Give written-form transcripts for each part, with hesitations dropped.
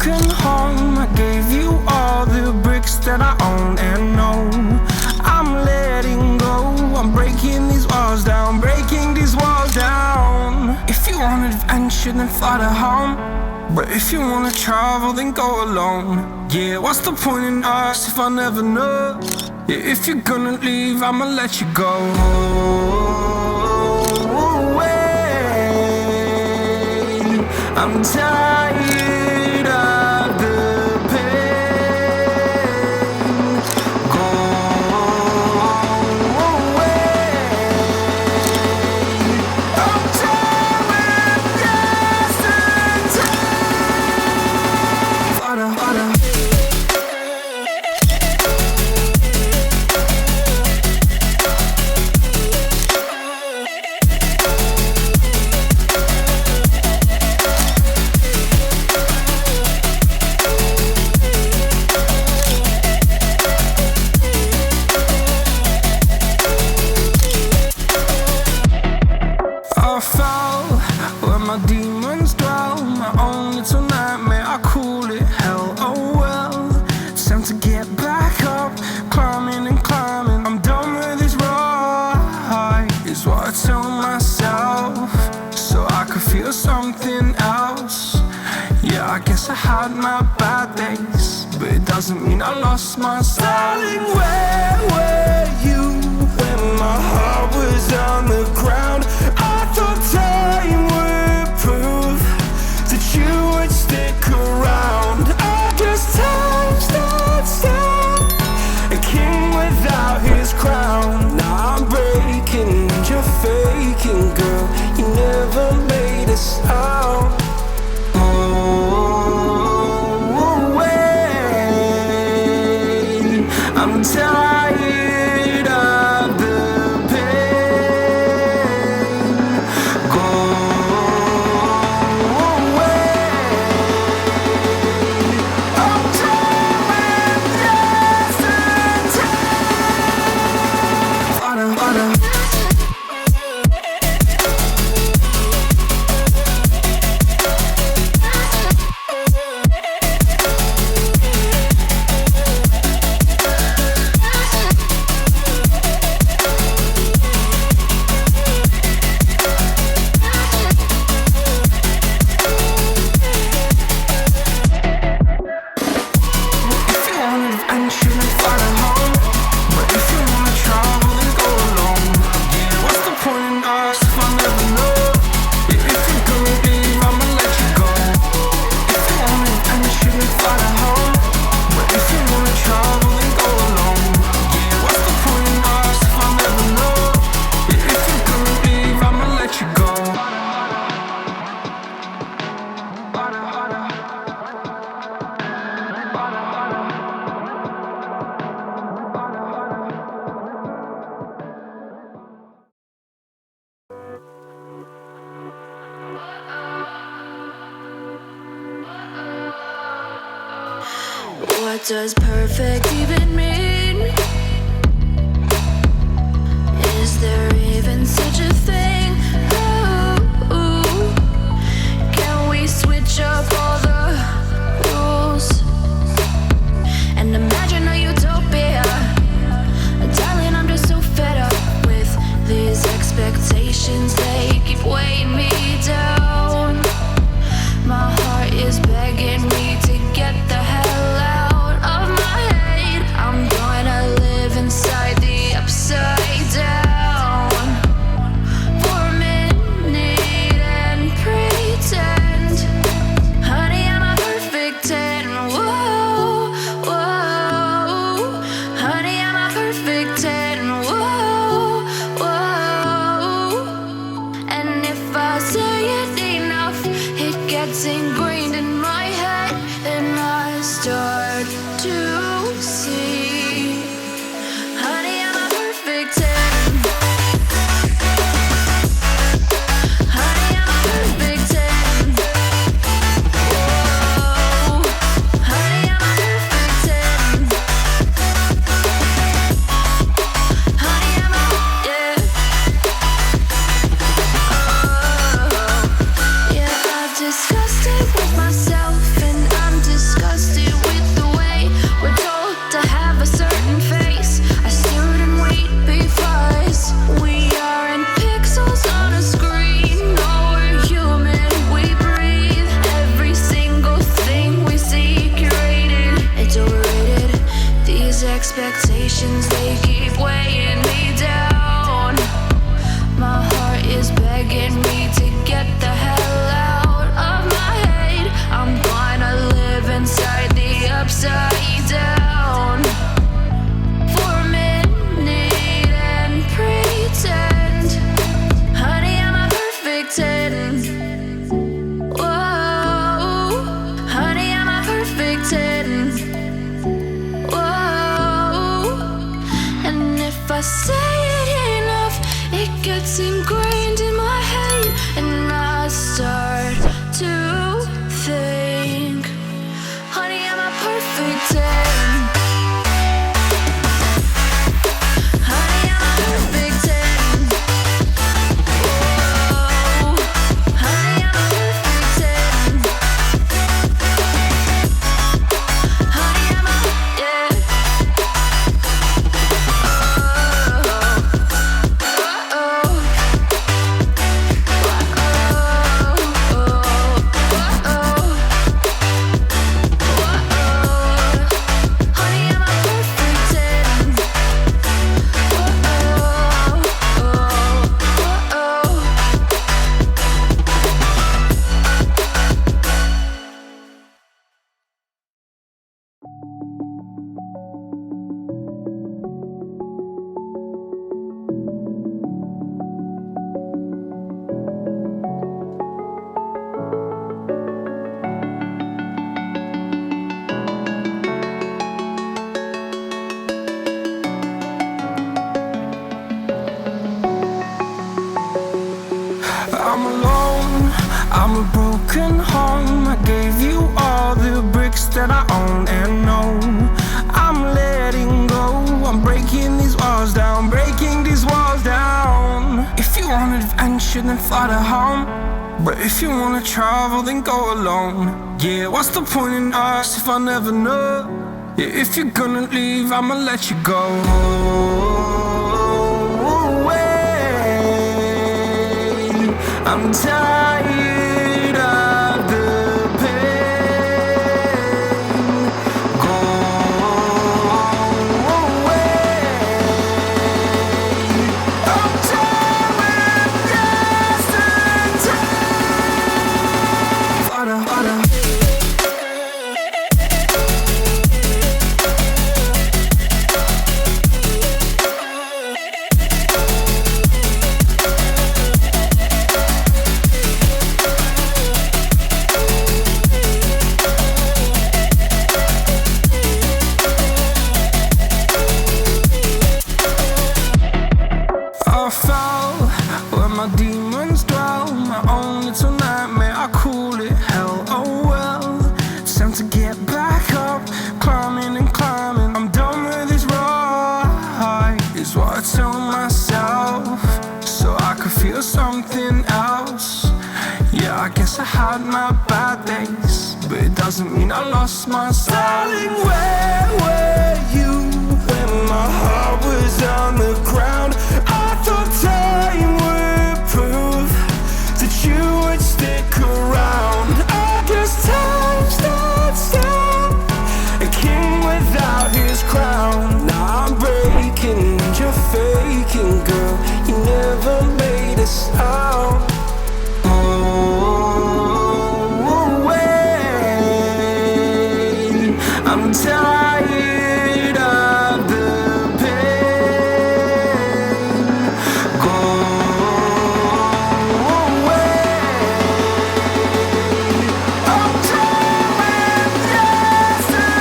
broken home. I gave you all the bricks that I own and know. I'm letting go, I'm breaking these walls down, breaking these walls down. If you want adventure, then fly to home. But if you wanna travel, then go alone. Yeah, what's the point in us if I never know? Yeah, if you're gonna leave, I'ma let you go. I'm tired of the pain. Go away. I'm done with yesterday. Fada, fada. My demons dwell, my own little nightmare, I call it hell, oh well. It's time to get back up, climbing and climbing. I'm done with this ride, is what I tell myself, so I could feel something else. Yeah, I guess I had my bad days, but it doesn't mean I lost my style. Darling, where were you when my heart was on the ground? I thought time would prove that you would stick around. I guess time stands still, a king without his crown. Now I'm breaking and you're faking, girl. You never made a sound. Oh, wait, I'm tired of the pain. Go away. I'm done with yesterday. Fada, fada. What does perfect even mean? Is there even such a thing? Ooh, can we switch up all the rules and imagine a utopia? Darling, I'm just so fed up with these expectations. They keep weighing me down. My heart is begging me to get the hell out of my head. I'm gonna live inside the upside down for a minute and pretend, honey, I'm a perfect 10. Whoa, whoa, honey, I'm a perfect 10. Whoa, whoa, I say it enough, it gets ingrained in my head, and I start to think, honey, I'm a perfect 10. Honey, I'm a perfect 10. Whoa, honey, I'm a perfect 10. Honey, I'm a, yeah. I'm alone, I'm a broken home. I gave you all the bricks that I own and know. I'm letting go, I'm breaking these walls down, breaking these walls down. If you want adventure, then fly to home. But if you wanna travel, then go alone. Yeah, what's the point in us if I never know? Yeah, if you're gonna leave, I'ma let you go. I'm tired of the pain. Go away. I'm tired with yesterday. Fada, fada. I fell where my demons dwell, my own little nightmare, I call it hell. Oh well, it's time to get back up, climbing and climbing. I'm done with this ride, is what I tell myself, so I could feel something else. Yeah, I guess I had my bad days, but it doesn't mean I lost my style. Darling, where were you when my heart was on the ground? I thought time would prove that you would stick around. I guess time stands still, a king without his crown. Now I'm breaking and you're faking, girl. You never made a sound. Oh, wait, I'm tired of the pain. Go away. I'm tired with yesterday.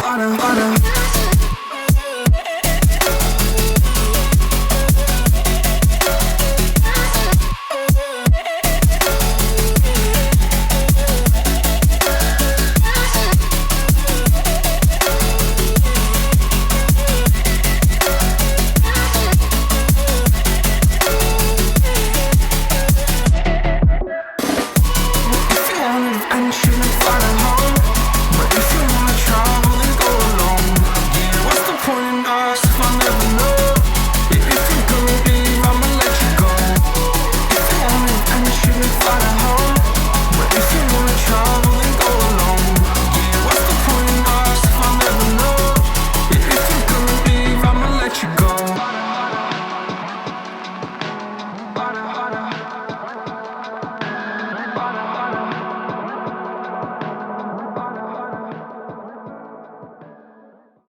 Fada, fada. If you wanted adventure, then fly to home.